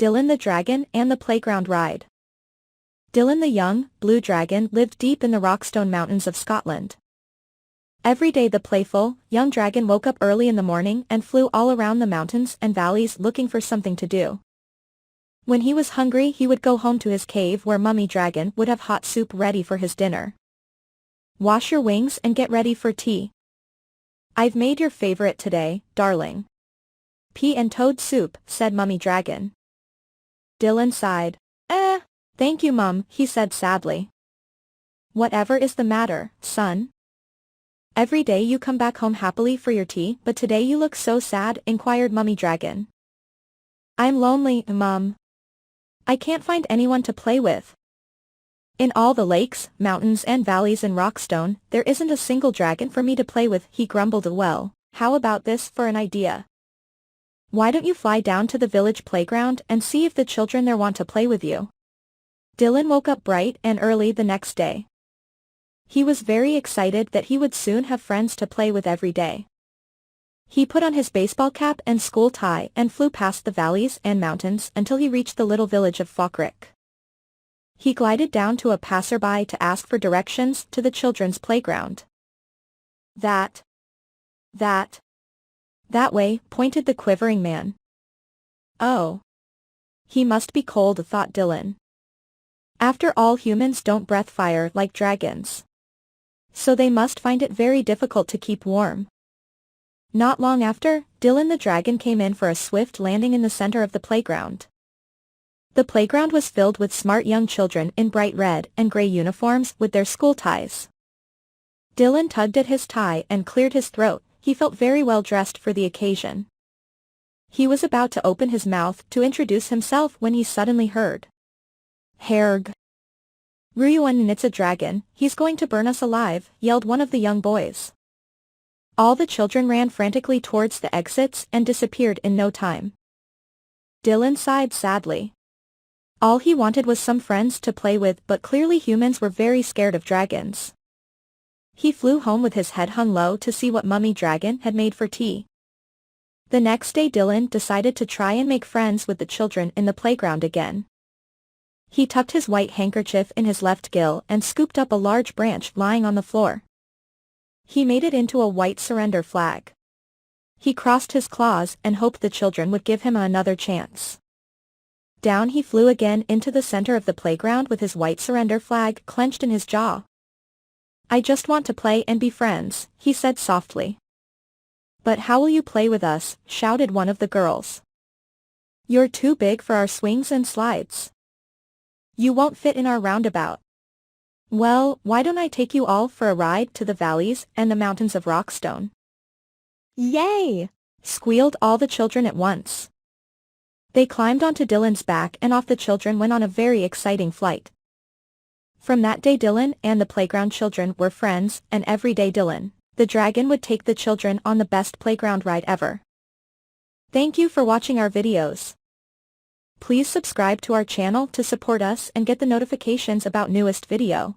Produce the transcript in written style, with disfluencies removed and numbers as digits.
Dylan the Dragon and the Playground Ride. Dylan the young, blue dragon lived deep in the Rockstone Mountains of Scotland. Every day the playful, young dragon woke up early in the morning and flew all around the mountains and valleys looking for something to do. When he was hungry he would go home to his cave where Mummy Dragon would have hot soup ready for his dinner. Wash your wings and get ready for tea. I've made your favorite today, darling. Pea and toad soup, said Mummy Dragon. Dylan sighed. Thank you Mum, he said sadly. Whatever is the matter, son? Every day you come back home happily for your tea, but today you look so sad, inquired Mummy Dragon. I'm lonely, Mum. I can't find anyone to play with. In all the lakes, mountains and valleys in Rockstone, there isn't a single dragon for me to play with, he grumbled. Well, how about this for an idea? Why don't you fly down to the village playground and see if the children there want to play with you? Dylan woke up bright and early the next day. He was very excited that he would soon have friends to play with every day. He put on his baseball cap and school tie and flew past the valleys and mountains until he reached the little village of Falkirk. He glided down to a passerby to ask for directions to the children's playground. That way, pointed the quivering man. Oh. He must be cold, thought Dylan. After all, humans don't breathe fire like dragons. So they must find it very difficult to keep warm. Not long after, Dylan the dragon came in for a swift landing in the center of the playground. The playground was filled with smart young children in bright red and gray uniforms with their school ties. Dylan tugged at his tie and cleared his throat. He felt very well dressed for the occasion. He was about to open his mouth to introduce himself when he suddenly heard. Herg. Ruyuan, it's a dragon, he's going to burn us alive, yelled one of the young boys. All the children ran frantically towards the exits and disappeared in no time. Dylan sighed sadly. All he wanted was some friends to play with, but clearly humans were very scared of dragons. He flew home with his head hung low to see what Mummy Dragon had made for tea. The next day Dylan decided to try and make friends with the children in the playground again. He tucked his white handkerchief in his left gill and scooped up a large branch lying on the floor. He made it into a white surrender flag. He crossed his claws and hoped the children would give him another chance. Down he flew again into the center of the playground with his white surrender flag clenched in his jaw. I just want to play and be friends, he said softly. But how will you play with us? Shouted one of the girls. You're too big for our swings and slides. You won't fit in our roundabout. Well, why don't I take you all for a ride to the valleys and the mountains of Rockstone? Yay! Squealed all the children at once. They climbed onto Dylan's back and off the children went on a very exciting flight. From that day Dylan and the playground children were friends, and every day Dylan, the dragon, would take the children on the best playground ride ever. Thank you for watching our videos. Please subscribe to our channel to support us and get the notifications about newest video.